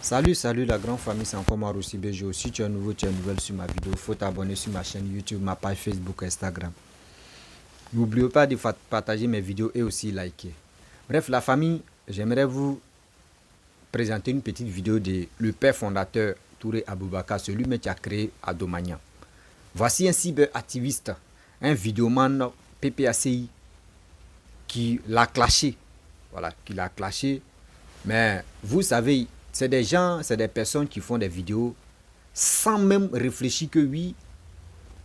Salut la grande famille, c'est encore moi Rossi Bejo. Si tu es nouveau, tu es nouvelle sur ma vidéo, faut t'abonner sur ma chaîne YouTube, ma page Facebook, Instagram. N'oubliez pas de partager mes vidéos et aussi liker. Bref, la famille, j'aimerais vous présenter une petite vidéo de le père fondateur Touré Aboubakar, celui qui a créé Adomania. Voici un cyberactiviste, un vidéoman PPACI qui l'a clashé. Voilà, qui l'a clashé. Mais vous savez, c'est des gens, c'est des personnes qui font des vidéos sans même réfléchir que oui,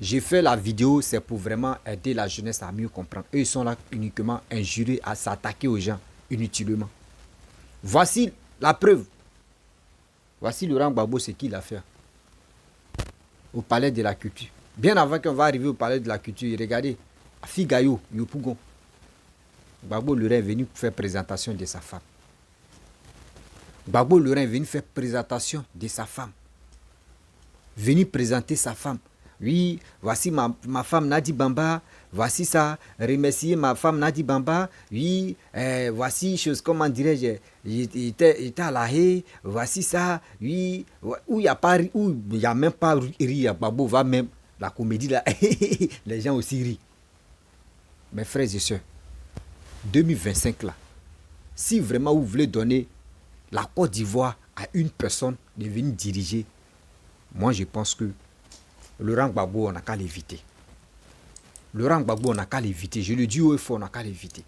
j'ai fait la vidéo, c'est pour vraiment aider la jeunesse à mieux comprendre. Eux, ils sont là uniquement injurés à s'attaquer aux gens inutilement. Voici la preuve. Voici Laurent Gbagbo, ce qu'il a fait au palais de la culture. Bien avant qu'on va arriver au palais de la culture, regardez, Figayo, Yopougon. Gbagbo Laurent est venu faire présentation de sa femme. Gbagbo Laurent est venu faire présentation de sa femme. Venu présenter sa femme. Oui, voici ma femme Nadi Bamba. Voici ça. Remercier ma femme Nadi Bamba. Oui, voici chose, comment dirais-je, il était à la haie. Voici ça. Oui, où il n'y a même pas rire. Gbagbo va même, la comédie là, les gens aussi rient. Mes frères et sœurs, 2025 là, si vraiment vous voulez donner la Côte d'Ivoire à une personne de venir diriger, moi je pense que Laurent Gbagbo, on n'a qu'à l'éviter. Laurent Gbagbo, on n'a qu'à l'éviter. Je le dis haut et fort, on n'a qu'à l'éviter.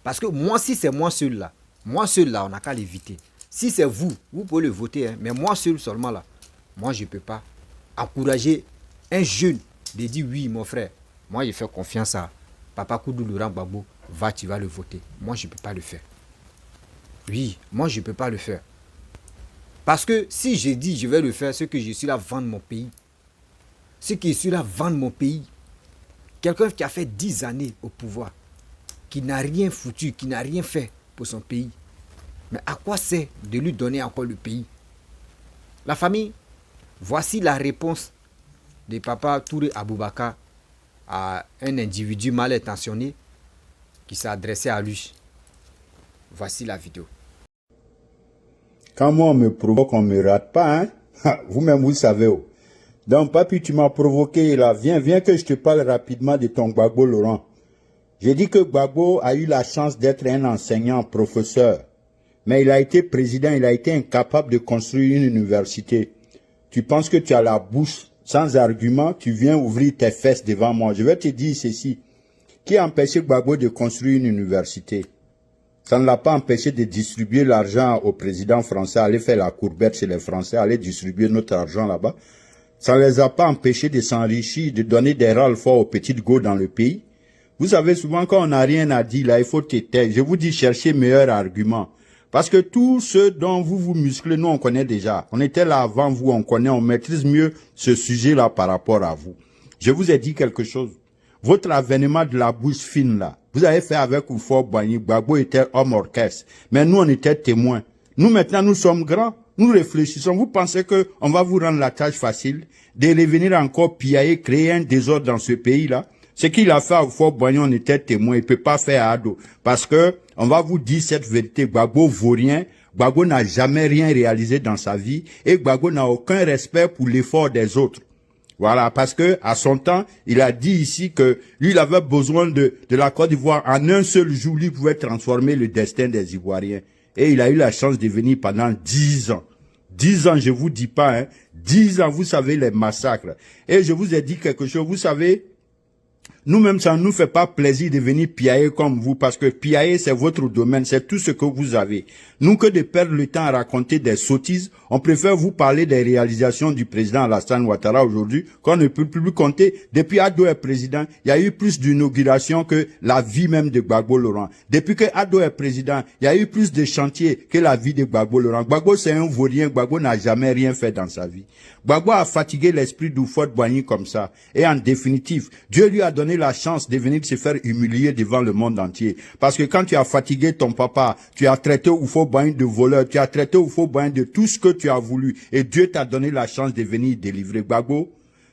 Parce que moi, si c'est moi seul là, on n'a qu'à l'éviter. Si c'est vous, vous pouvez le voter, hein, mais moi seul seulement là, moi je ne peux pas encourager un jeune de dire oui, mon frère, moi je fais confiance à Papa Koudou Laurent Gbagbo, tu vas le voter. Moi je ne peux pas le faire. Oui, moi je ne peux pas le faire. Parce que si je dis je vais le faire, c'est que je suis là vendre mon pays. C'est que je suis là vendre mon pays. Quelqu'un qui a fait 10 années au pouvoir, qui n'a rien foutu, qui n'a rien fait pour son pays. Mais à quoi c'est de lui donner encore le pays? La famille, voici la réponse de Papa Touré Aboubakar à un individu mal intentionné qui s'est adressé à lui. Voici la vidéo. Quand moi on me provoque, on me rate pas, hein? Vous-même, vous savez. Oh. Donc, papi, tu m'as provoqué là. Viens que je te parle rapidement de ton Gbagbo Laurent. J'ai dit que Gbagbo a eu la chance d'être un enseignant, professeur. Mais il a été président, il a été incapable de construire une université. Tu penses que tu as la bouche sans argument, tu viens ouvrir tes fesses devant moi. Je vais te dire ceci. Qui a empêché Gbagbo de construire une université? Ça ne l'a pas empêché de distribuer l'argent au président français, aller faire la courbette chez les Français, aller distribuer notre argent là-bas. Ça ne les a pas empêchés de s'enrichir, de donner des râles forts aux petites go dans le pays. Vous savez, souvent quand on n'a rien à dire, là, il faut te taire. Je vous dis, cherchez meilleur argument. Parce que tout ce dont vous vous musclez, nous, on connaît déjà. On était là avant vous, on connaît, on maîtrise mieux ce sujet-là par rapport à vous. Je vous ai dit quelque chose. Votre avènement de la bouche fine, là, vous avez fait avec Oufo Boigny. Gbagbo était homme orchestre. Mais nous, on était témoins. Nous, maintenant, nous sommes grands. Nous réfléchissons. Vous pensez que on va vous rendre la tâche facile de revenir encore piailler, créer un désordre dans ce pays-là? Ce qu'il a fait à Oufo Boigny, on était témoins. Il peut pas faire à Ado. Parce que, on va vous dire cette vérité. Gbagbo vaut rien. Gbagbo n'a jamais rien réalisé dans sa vie. Et Gbagbo n'a aucun respect pour l'effort des autres. Voilà, parce que à son temps, il a dit ici que lui, il avait besoin de la Côte d'Ivoire. En un seul jour, lui pouvait transformer le destin des Ivoiriens. Et il a eu la chance de venir pendant 10 ans. 10 ans, je vous dis pas, hein. 10 ans, vous savez, les massacres. Et je vous ai dit quelque chose, vous savez, nous-mêmes, ça ne nous fait pas plaisir de venir piailler comme vous, parce que piailler, c'est votre domaine, c'est tout ce que vous avez. Nous, que de perdre le temps à raconter des sottises, on préfère vous parler des réalisations du président Alassane Ouattara aujourd'hui, qu'on ne peut plus compter. Depuis Ado est président, il y a eu plus d'inauguration que la vie même de Gbagbo Laurent. Depuis que Ado est président, il y a eu plus de chantiers que la vie de Gbagbo Laurent. Gbagbo, c'est un vaurien, Gbagbo n'a jamais rien fait dans sa vie. Gbagbo a fatigué l'esprit d'Oufo Boigny comme ça. Et en définitive, Dieu lui a donné la chance de venir se faire humilier devant le monde entier. Parce que quand tu as fatigué ton papa, tu as traité Oufo Boigny de voleur, tu as traité Oufo Boigny de tout ce que tu as voulu. Et Dieu t'a donné la chance de venir délivrer. Gbagbo,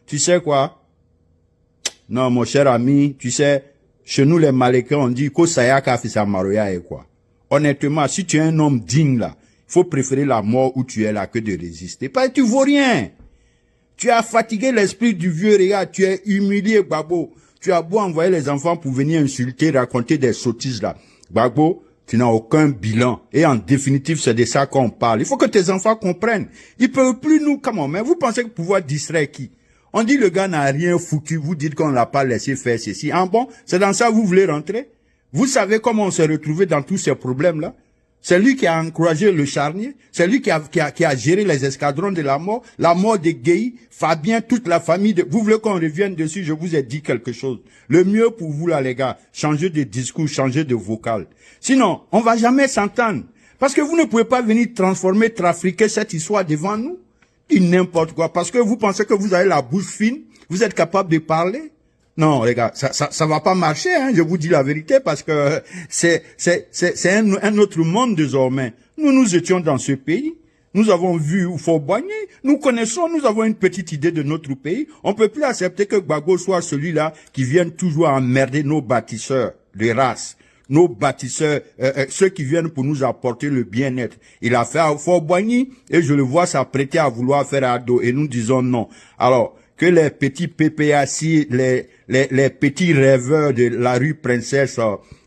tu sais quoi? Non, mon cher ami, tu sais, chez nous les Malécains, on dit, ko sayaka fisa maroya et quoi. Honnêtement, si tu es un homme digne là, faut préférer la mort où tu es là que de résister. Parce que tu vaux rien. Tu as fatigué l'esprit du vieux, regarde, tu es humilié, Gbagbo. Tu as beau envoyer les enfants pour venir insulter, raconter des sottises là. Gbagbo, tu n'as aucun bilan. Et en définitive, c'est de ça qu'on parle. Il faut que tes enfants comprennent. Ils peuvent plus nous, comment, mais vous pensez que pouvoir distraire qui? On dit le gars n'a rien foutu, vous dites qu'on l'a pas laissé faire ceci. Ah bon, c'est dans ça que vous voulez rentrer? Vous savez comment on s'est retrouvé dans tous ces problèmes-là? C'est lui qui a encouragé le charnier. C'est lui qui a géré les escadrons de la mort de Gueye, Fabien, toute la famille. Vous voulez qu'on revienne dessus? Je vous ai dit quelque chose. Le mieux pour vous là, les gars, changez de discours, changez de vocal. Sinon, on va jamais s'entendre. Parce que vous ne pouvez pas venir transformer, trafiquer cette histoire devant nous. Et n'importe quoi. Parce que vous pensez que vous avez la bouche fine, vous êtes capable de parler. Non, les gars, ça va pas marcher, hein, je vous dis la vérité, parce que c'est un autre monde désormais. Nous étions dans ce pays. Nous avons vu Fort Boigny. Nous connaissons, nous avons une petite idée de notre pays. On peut plus accepter que Gbagbo soit celui-là qui vienne toujours emmerder nos bâtisseurs de race. Nos bâtisseurs, ceux qui viennent pour nous apporter le bien-être. Il a fait à Fort Boigny et je le vois s'apprêter à vouloir faire à Ado et nous disons non. Alors, que les petits PPAC, les petits rêveurs de la rue Princesse,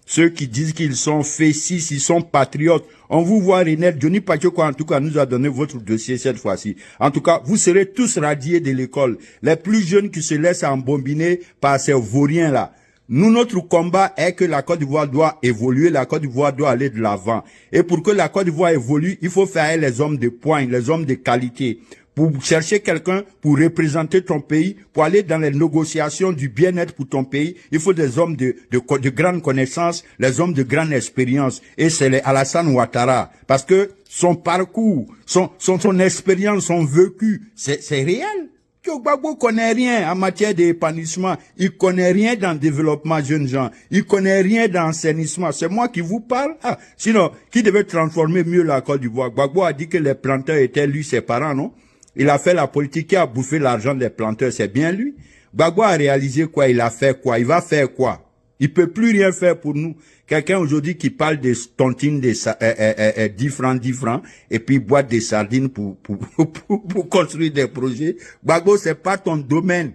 ceux qui disent qu'ils sont fécis, ils sont patriotes, on vous voit renaître. Johnny Pachoko, en tout cas, nous a donné votre dossier cette fois-ci. En tout cas, vous serez tous radiés de l'école. Les plus jeunes qui se laissent embobiner par ces vauriens-là. Nous, notre combat est que la Côte d'Ivoire doit évoluer, la Côte d'Ivoire doit aller de l'avant. Et pour que la Côte d'Ivoire évolue, il faut faire les hommes de poigne, les hommes de qualité. Pour chercher quelqu'un pour représenter ton pays, pour aller dans les négociations du bien-être pour ton pays, il faut des hommes de grande connaissance, les hommes de grande expérience. Et c'est les Alassane Ouattara. Parce que son parcours, son expérience, son vécu, c'est réel. Gbagbo connaît rien en matière d'épanouissement. Il connaît rien dans le développement jeunes gens. Il connaît rien dans l'assainissement. C'est moi qui vous parle. Ah, sinon, qui devait transformer mieux la Côte d'Ivoire? Gbagbo a dit que les planteurs étaient lui, ses parents, non? Il a fait la politique qui a bouffé l'argent des planteurs, c'est bien lui. Gbagbo a réalisé quoi? Il a fait quoi? Il va faire quoi? Il peut plus rien faire pour nous. Quelqu'un aujourd'hui qui parle des tontines de 10 francs, et puis boîte des sardines pour construire des projets. Gbagbo, c'est pas ton domaine.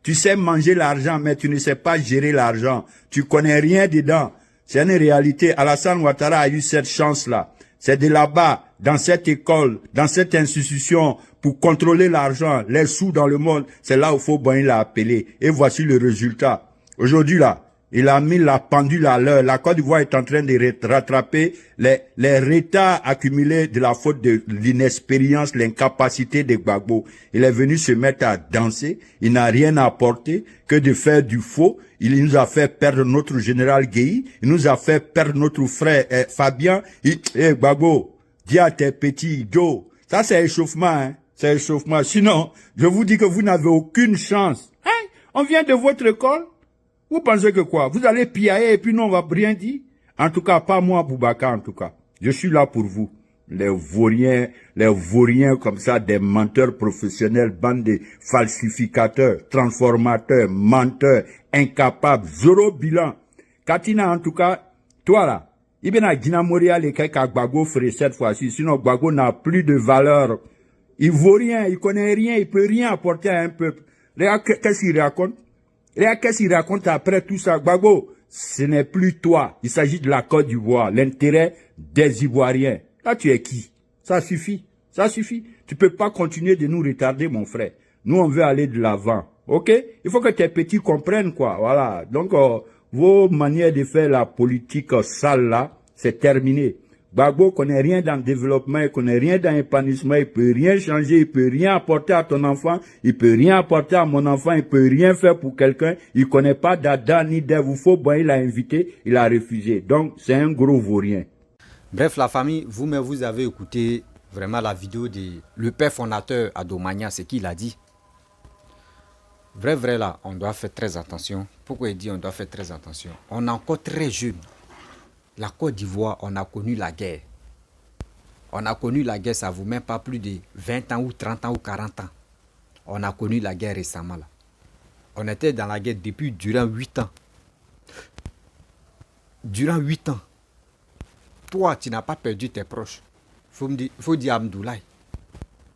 Tu sais manger l'argent, mais tu ne sais pas gérer l'argent. Tu connais rien dedans. C'est une réalité. Alassane Ouattara a eu cette chance-là. C'est de là-bas, dans cette école, dans cette institution, pour contrôler l'argent, les sous dans le monde. C'est là où Fort Boigny l'a appelé. Et voici le résultat. Aujourd'hui, là, il a mis la pendule à l'heure. La Côte d'Ivoire est en train de rattraper les retards accumulés de la faute de l'inexpérience, l'incapacité de Gbagbo. Il est venu se mettre à danser. Il n'a rien apporté que de faire du faux. Il nous a fait perdre notre général Gueye. Il nous a fait perdre notre frère Fabien. Gbagbo, dis à tes petits Joe. Ça, c'est échauffement, hein. C'est échauffement. Sinon, je vous dis que vous n'avez aucune chance. Hein? On vient de votre école. Vous pensez que quoi? Vous allez piailler et puis nous on va rien dire? En tout cas, pas moi, Boubacar, en tout cas. Je suis là pour vous. Les vauriens comme ça, des menteurs professionnels, bande de falsificateurs, transformateurs, menteurs, incapables, zéro bilan. Katina, en tout cas, toi là, il y a Dina Montréal et quelqu'un Gbagbo ferait cette fois-ci, sinon Gbagbo n'a plus de valeur. Il vaut rien, il connaît rien, il peut rien apporter à un peuple. Regarde, qu'est-ce qu'il raconte? Regarde, qu'est-ce qu'il raconte après tout ça? Gbagbo, ce n'est plus toi. Il s'agit de la Côte d'Ivoire, l'intérêt des Ivoiriens. Là, tu es qui? Ça suffit. Ça suffit. Tu peux pas continuer de nous retarder, mon frère. Nous, on veut aller de l'avant. OK? Il faut que tes petits comprennent, quoi. Voilà. Donc, vos manières de faire la politique sale, là, c'est terminé. Gbagbo connaît rien dans le développement, il connaît rien dans l'épanouissement, il peut rien changer, il peut rien apporter à ton enfant, il peut rien apporter à mon enfant, il peut rien faire pour quelqu'un, il connaît pas d'Adam ni d'Ève. Fort Boigny l'a invité, il a refusé. Donc, c'est un gros vaurien. Bref, la famille, vous-même, vous avez écouté vraiment la vidéo de le père fondateur Adomania, c'est qu'il a dit. Vrai, là, on doit faire très attention. Pourquoi il dit on doit faire très attention? On est encore très jeune. La Côte d'Ivoire, on a connu la guerre. On a connu la guerre, ça ne vous met pas plus de 20 ans ou 30 ans ou 40 ans. On a connu la guerre récemment. Là. On était dans la guerre durant 8 ans. Durant 8 ans. Toi, tu n'as pas perdu tes proches. faut dire Abdoulaye.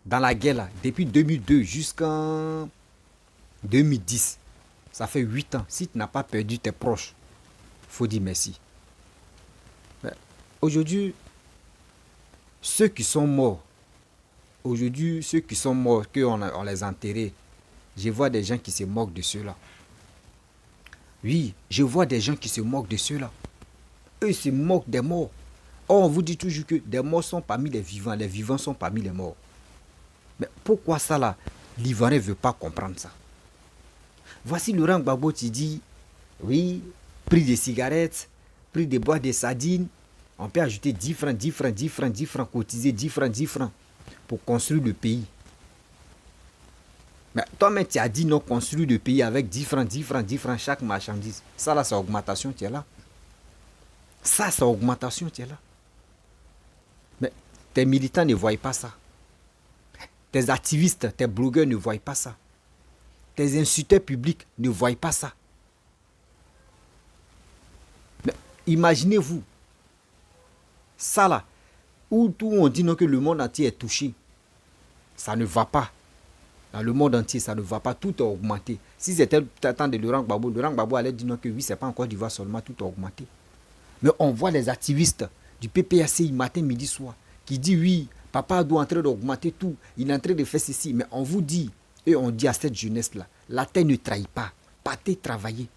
Dans la guerre, là, depuis 2002 jusqu'en 2010, ça fait 8 ans. Si tu n'as pas perdu tes proches, faut dire merci. Mais aujourd'hui, ceux qui sont morts, qu'on les a enterrés, je vois des gens qui se moquent de ceux-là. Oui, je vois des gens qui se moquent de ceux-là. Eux se moquent des morts. Or, on vous dit toujours que des morts sont parmi les vivants sont parmi les morts. Mais pourquoi ça là? L'Ivoirien ne veut pas comprendre ça. Voici Laurent Gbagbo qui dit, oui, prix des cigarettes, prix des boîtes de sardines, on peut ajouter 10 francs, 10 francs, 10 francs, 10 francs, cotiser 10 francs, 10 francs pour construire le pays. Mais toi-même, tu as dit non, construire le pays avec 10 francs, 10 francs, 10 francs chaque marchandise. Ça là, c'est augmentation, tu es là. Ça, c'est augmentation, tu es là. Mais tes militants ne voient pas ça. Tes activistes, tes blogueurs ne voient pas ça. Tes insulteurs publics ne voient pas ça. Mais imaginez-vous, ça là, où tout on dit non, que le monde entier est touché. Ça ne va pas. Dans le monde entier, ça ne va pas. Tout a augmenté. Si c'était le temps de Laurent Gbagbo allait dire non, que oui, ce n'est pas encore d'Ivoire seulement, tout a augmenté. Mais on voit les activistes du PPACI matin, midi, soir, qui disent oui, papa doit en train d'augmenter tout, il est en train de faire ceci. Mais on vous dit, et on dit à cette jeunesse-là, la terre ne trahit pas, partez travailler.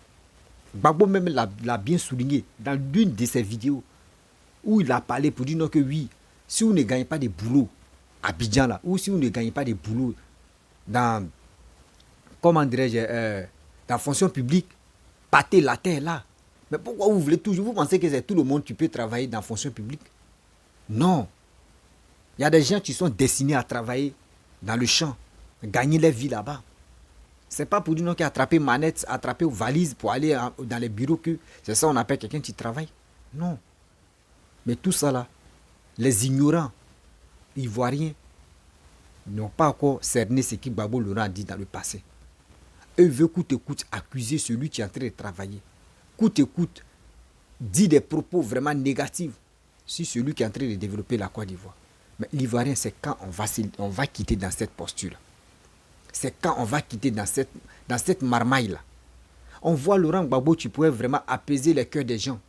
Gbagbo même l'a bien souligné dans l'une de ses vidéos, où il a parlé pour dire non que oui, si vous ne gagnez pas de boulot à Abidjan là, ou si vous ne gagnez pas de boulot dans, comment dirais-je, dans la fonction publique, partez la terre là. Mais pourquoi vous voulez toujours, vous pensez que c'est tout le monde qui peut travailler dans la fonction publique? Non. Il y a des gens qui sont destinés à travailler dans le champ, gagner leur vie là-bas. Ce n'est pas pour dire non qu'attraper manette, attraper valise pour aller dans les bureaux que c'est ça on appelle quelqu'un qui travaille. Non. Mais tout ça là, les ignorants, ivoiriens, n'ont pas encore cerné ce que Gbagbo Laurent a dit dans le passé. Eux veulent coûte que coûte accuser celui qui est en train de travailler. Coûte que coûte, dit des propos vraiment négatifs sur celui qui est en train de développer la Côte d'Ivoire. Mais l'Ivoirien, c'est quand on va quitter dans cette posture-là. C'est quand on va quitter dans cette marmaille-là. On voit Laurent Gbagbo, tu pourrais vraiment apaiser les cœurs des gens.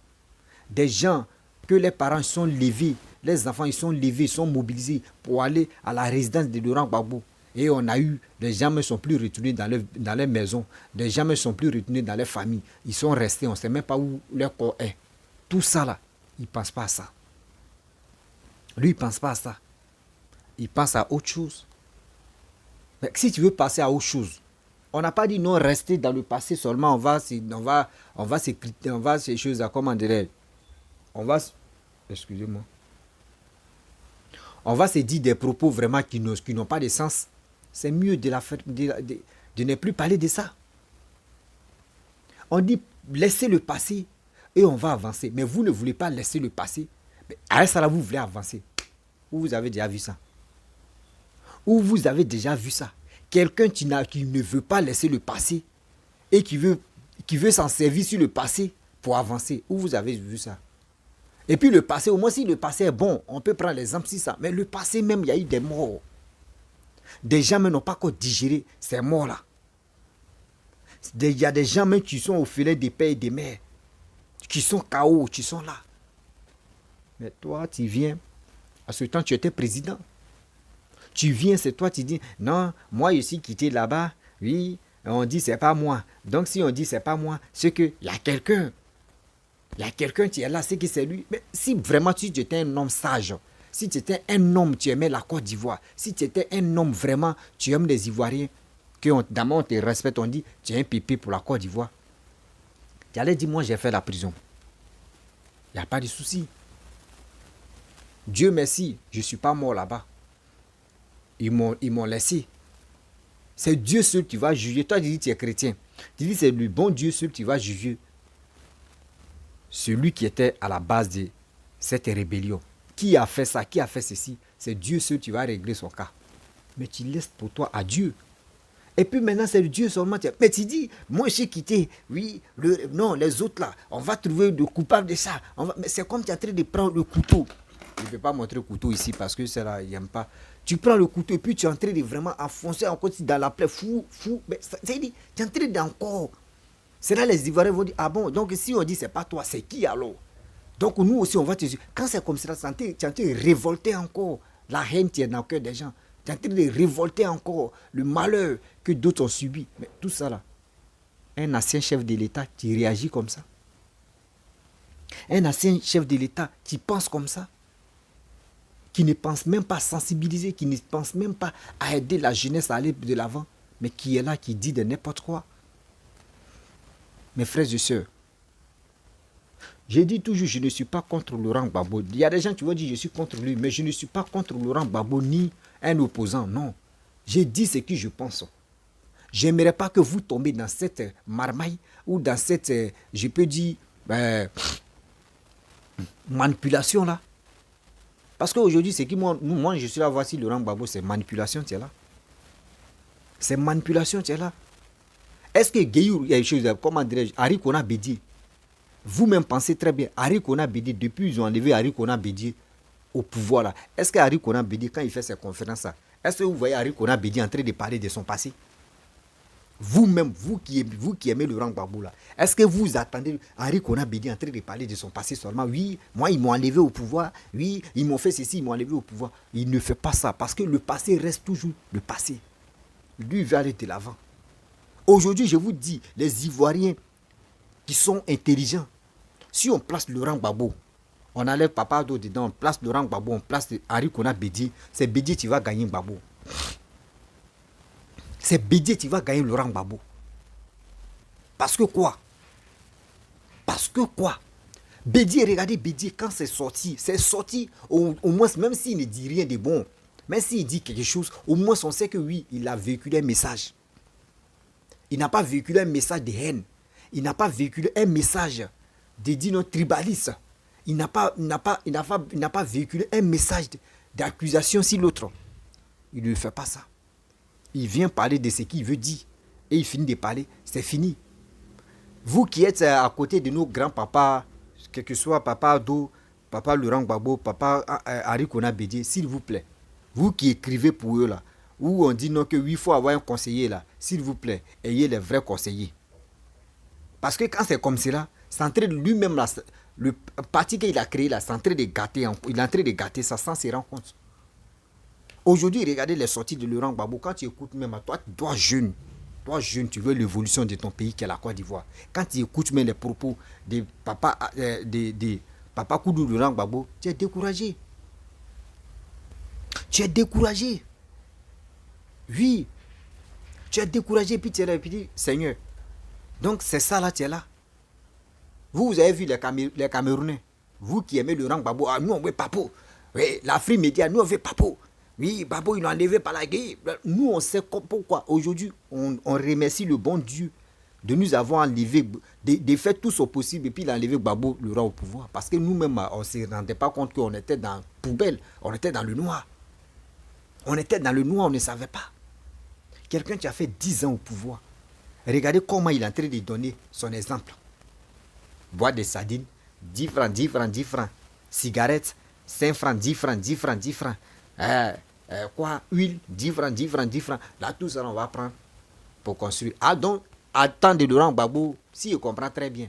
Des gens que les parents sont levés, les enfants ils sont levés, ils sont mobilisés pour aller à la résidence de Laurent Gbagbo. Et on a eu, les gens ne sont plus retournés dans les maisons, les gens ne sont plus retournés dans les familles. Ils sont restés, on ne sait même pas où leur corps est. Tout ça là, il ne pense pas à ça. Lui, il ne pense pas à ça. Il pense à autre chose. Mais si tu veux passer à autre chose, on n'a pas dit non, rester dans le passé seulement, on va ces choses à comment dirais-je, excusez-moi, on va se dire des propos vraiment qui n'ont pas de sens. C'est mieux de ne plus parler de ça. On dit laissez le passé et on va avancer. Mais vous ne voulez pas laisser le passé. Mais à ça là, vous voulez avancer. Où vous avez déjà vu ça? Où vous avez déjà vu ça? Quelqu'un qui ne veut pas laisser le passé et qui veut s'en servir sur le passé pour avancer. Où vous avez vu ça? Et puis le passé, au moins si le passé est bon, on peut prendre l'exemple si ça. Mais le passé même, il y a eu des morts. Des gens même n'ont pas encore digéré ces morts-là. Il y a des gens même qui sont au filet des pères et des mères, qui sont KO, qui sont là. Mais toi, tu viens, à ce temps, tu étais président. Tu viens, c'est toi, tu dis, non, moi, je suis quitté là-bas, oui, on dit, c'est pas moi. Donc, si on dit, c'est pas moi, c'est qu'il y a quelqu'un. Il y a quelqu'un qui est là, c'est que c'est lui. Mais si vraiment tu étais un homme sage, si tu étais un homme, tu aimais la Côte d'Ivoire, si tu étais un homme vraiment, tu aimes les Ivoiriens, d'abord on te respecte, on dit, tu es un pépé pour la Côte d'Ivoire. Tu allais dire, moi j'ai fait la prison. Il n'y a pas de souci. Dieu merci, je ne suis pas mort là-bas. Ils m'ont laissé. C'est Dieu seul qui va juger. Toi, tu dis tu es chrétien. Tu dis c'est le bon Dieu seul qui va juger. Celui qui était à la base de cette rébellion. Qui a fait ça? Qui a fait ceci? C'est Dieu seul qui va régler son cas. Mais tu laisses pour toi à Dieu. Et puis maintenant, c'est le Dieu seulement. Mais tu dis, moi j'ai quitté. Oui, non, les autres là, on va trouver le coupable de ça. Mais c'est comme tu es en train de prendre le couteau. je ne vais pas montrer le couteau ici parce que c'est là, il n'aime pas. Tu prends le couteau et puis tu es en train de vraiment enfoncer encore dans la plaie, fou. Mais c'est-à-dire, tu es en train d'encore. C'est là les Ivoiriens vont dire, ah bon, donc si on dit c'est pas toi, c'est qui alors? Donc nous aussi, on va te dire, quand c'est comme ça, tu es en train de révolter encore la haine qui est dans le cœur des gens. Tu es en train de révolter encore le malheur que d'autres ont subi. Mais tout ça là, un ancien chef de l'État qui réagit comme ça. Un ancien chef de l'État qui pense comme ça, qui ne pense même pas à sensibiliser, qui ne pense même pas à aider la jeunesse à aller de l'avant, mais qui est là, qui dit de n'importe quoi. Mes frères et sœurs, j'ai dit toujours, je ne suis pas contre Laurent Gbagbo. Il y a des gens qui vont dire, je suis contre lui, mais je ne suis pas contre Laurent Gbagbo ni un opposant, non. J'ai dit ce que je pense. J'aimerais pas que vous tombiez dans cette marmaille ou dans cette, je peux dire, manipulation là. Parce qu'aujourd'hui, c'est qui moi, je suis là, voici Laurent Gbagbo, c'est manipulation, tu es là. C'est manipulation, tu es là. Est-ce que Guéyour, il y a une chose, comment dirais-je, Harry Kona Bédié, vous-même pensez très bien, Harry Kona Bédié, depuis ils ont enlevé Harry Kona Bédié au pouvoir là, est-ce que Harry Kona Bédié, quand il fait ses conférences là, est-ce que vous voyez Harry Kona Bédié en train de parler de son passé? Vous-même, vous qui aimez Laurent Gbagbo là, est-ce que vous attendez Henri Kona Bédié en train de parler de son passé seulement? Oui, moi ils m'ont enlevé au pouvoir, oui, ils m'ont fait ceci, ils m'ont enlevé au pouvoir. Il ne fait pas ça parce que le passé reste toujours le passé. Lui, il va aller de l'avant. Aujourd'hui, je vous dis, les Ivoiriens qui sont intelligents, si on place Laurent Gbagbo, on enlève Papa Ado dedans, on place Laurent Gbagbo, on place Henri Kona Bédié, c'est Bédié qui va gagner Gbagbo. C'est Bédié qui va gagner Laurent Gbagbo. Parce que quoi? Parce que quoi? Bédié, regardez Bédié, quand c'est sorti au moins, même s'il ne dit rien de bon, même s'il dit quelque chose, au moins on sait que oui, il a véhiculé un message. Il n'a pas véhiculé un message de haine. Il n'a pas véhiculé un message de dire tribaliste. Il n'a pas véhiculé un message d'accusation sur l'autre. Il ne fait pas ça. Il vient parler de ce qu'il veut dire. Et il finit de parler. C'est fini. Vous qui êtes à côté de nos grands-papas, quel que soit Papa Ado, Papa Laurent Gbagbo, Papa Henri Kona Bédié, s'il vous plaît, vous qui écrivez pour eux là, où on dit non que oui, il faut avoir un conseiller là, s'il vous plaît, ayez les vrais conseillers. Parce que quand c'est comme cela, c'est en train de lui-même là, le parti qu'il a créé là, c'est en train de gâter, il est en train de gâter ça sans se rendre compte. Aujourd'hui, regardez les sorties de Laurent Gbagbo. Quand tu écoutes même à toi, toi jeune, tu veux l'évolution de ton pays qui est la Côte d'Ivoire. Quand tu écoutes même les propos de Papa Koudou Laurent Gbagbo, tu es découragé. Tu es découragé. Oui. Tu es découragé, puis tu es là, et puis tu dis, Seigneur. Donc c'est ça là, tu es là. Vous avez vu les Camerounais. Vous qui aimez Laurent Gbagbo, ah, nous on veut Papo. Oui, l'Afrique média, nous on veut Papo. Oui, Gbagbo, ils l'ont enlevé par la guerre. Nous, on sait pourquoi. Aujourd'hui, on remercie le bon Dieu de nous avoir enlevé, de faire tout ce possible et puis il a enlevé Gbagbo Laurent au pouvoir. Parce que nous-mêmes, on ne se rendait pas compte qu'on était dans la poubelle. On était dans le noir. On était dans le noir, on ne savait pas. Quelqu'un qui a fait 10 ans au pouvoir. Regardez comment il est en train de donner son exemple. Boire des sardines, 10 francs, 10 francs, 10 francs. Cigarettes, 5 francs, 10 francs, 10 francs, 10 francs. Quoi, huile, 10 francs, 10 francs, 10 francs. Là, tout ça, on va prendre pour construire. Ah, donc, à temps de Laurent Gbagbo, si il comprend très bien,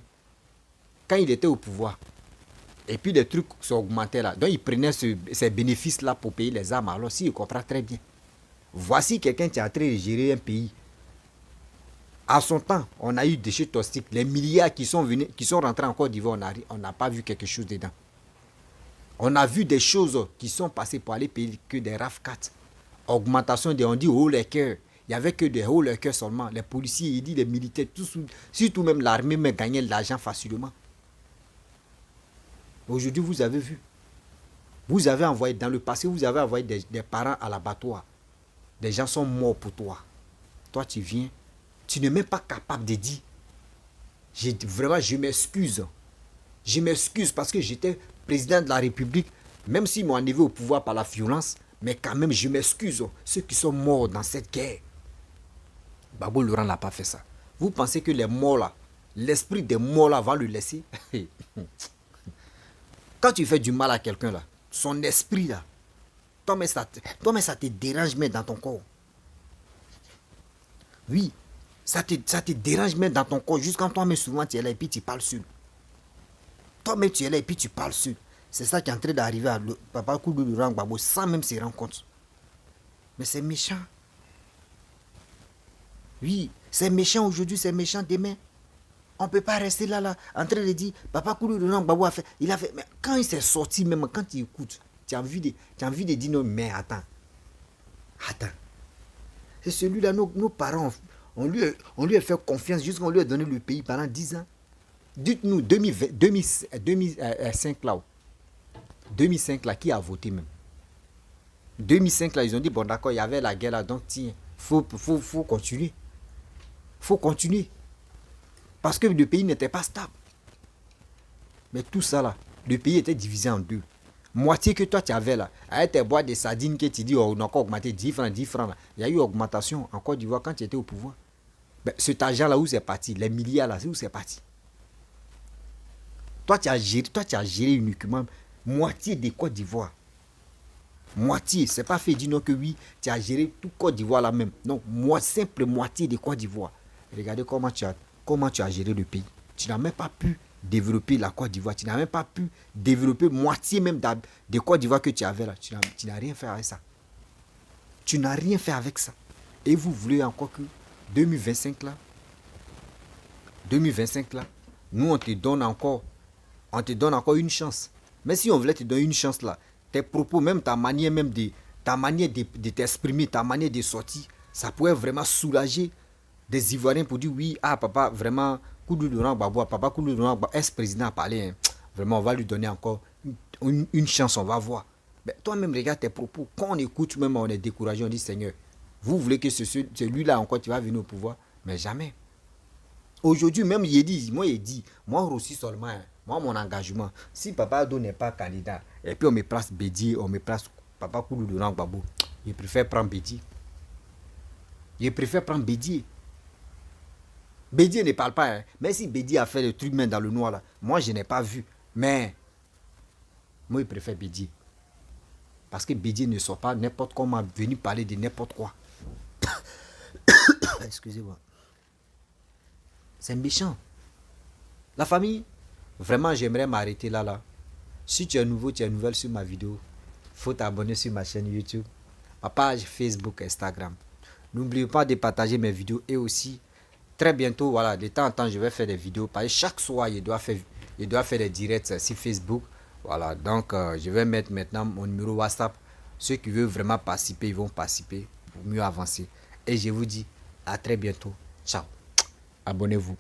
quand il était au pouvoir, et puis les trucs s'augmentaient là, donc il prenait ces bénéfices-là pour payer les armes. Alors, si il comprend très bien, voici quelqu'un qui est en train de gérer un pays. À son temps, on a eu des déchets toxiques. Les milliards qui sont rentrés en Côte d'Ivoire, on n'a pas vu quelque chose dedans. On a vu des choses qui sont passées pour aller payer que des RAF4. Augmentation on dit haut les cœurs. Il n'y avait que des hauts les cœurs seulement. Les policiers, ils disent les militaires, surtout même l'armée, mais gagnaient de l'argent facilement. Aujourd'hui, vous avez vu. Vous avez envoyé, dans le passé, vous avez envoyé des parents à l'abattoir. Des gens sont morts pour toi. Toi, tu viens. Tu n'es même pas capable de dire. Vraiment, je m'excuse. Je m'excuse parce que j'étais président de la République, même s'ils m'ont enlevé au pouvoir par la violence, mais quand même, je m'excuse. Ceux qui sont morts dans cette guerre. Gbagbo Laurent n'a pas fait ça. Vous pensez que les morts là, l'esprit des morts là va le laisser? Quand tu fais du mal à quelqu'un là, son esprit là. Toi, mais ça te dérange même dans ton corps. Oui, ça te dérange même dans ton corps. Jusqu'à toi, mais souvent, tu es là et puis tu parles seul. Toi-même, tu es là et puis tu parles seul. C'est ça qui est en train d'arriver à Papa Koudou Laurent Gbagbo sans même se rendre compte. Mais c'est méchant. Oui, c'est méchant aujourd'hui, c'est méchant demain. On ne peut pas rester là, en train de dire, Papa Koudou Laurent Gbagbo a fait. Mais quand il s'est sorti, même quand tu écoutes, tu as envie de dire non, mais attends. C'est celui-là, nos parents, on lui a fait confiance jusqu'à on lui a donné le pays pendant 10 ans. Dites-nous, 2005 là, 2005 là, qui a voté même 2005 là, ils ont dit, bon d'accord, il y avait la guerre là, donc tiens, faut continuer. Faut continuer. Parce que le pays n'était pas stable. Mais tout ça là, le pays était divisé en deux. Moitié que toi tu avais là, avec tes boîtes de sardines que tu dis, oh, on a encore augmenté 10 francs là. Il y a eu augmentation en Côte d'Ivoire quand tu étais au pouvoir. Ben, cet argent là, où c'est parti? Les milliards là, c'est où c'est parti? Toi, tu as géré uniquement moitié des Côte d'Ivoire. Moitié, c'est pas fait dire non que oui, tu as géré tout Côte d'Ivoire là même. Non, simple moitié des Côte d'Ivoire. Regardez comment tu as géré le pays. Tu n'as même pas pu développer la Côte d'Ivoire. Tu n'as même pas pu développer moitié même des Côte d'Ivoire que tu avais là. Tu n'as rien fait avec ça. Tu n'as rien fait avec ça. Et vous voulez encore que 2025 là, nous on te donne encore une chance. Mais si on voulait te donner une chance là, tes propos, même ta manière de t'exprimer, ta manière de sortir, ça pourrait vraiment soulager des Ivoiriens pour dire oui, ah papa, vraiment, Koudou Laurent Gbagbo, papa Koudou Laurent Gbagbo, ex-président a parlé, hein. Vraiment, on va lui donner encore une chance, on va voir. Mais toi-même, regarde tes propos. Quand on écoute, même on est découragé, on dit Seigneur, vous voulez que celui-là encore, tu vas venir au pouvoir? Mais jamais. Aujourd'hui, même, il dit, moi aussi seulement, hein, moi, mon engagement, si Papa Ado n'est pas candidat, et puis on me place Bédié, on me place Papa Koudou Laurent Gbagbo, je préfère prendre Bédié. Bédié ne parle pas, hein. Mais si Bédié a fait le truc même dans le noir, là, moi, je n'ai pas vu. Mais, moi, je préfère Bédié. Parce que Bédié ne sort pas n'importe comment venir parler de n'importe quoi. Excusez-moi. C'est méchant. La famille, vraiment, j'aimerais m'arrêter là. Si tu es nouveau, tu es nouvelle sur ma vidéo, il faut t'abonner sur ma chaîne YouTube, ma page Facebook, Instagram. N'oubliez pas de partager mes vidéos et aussi, très bientôt, voilà, de temps en temps, je vais faire des vidéos. Parce que chaque soir, je dois faire des directs sur Facebook. Voilà, donc je vais mettre maintenant mon numéro WhatsApp. Ceux qui veulent vraiment participer, ils vont participer pour mieux avancer. Et je vous dis à très bientôt. Ciao. Abonnez-vous.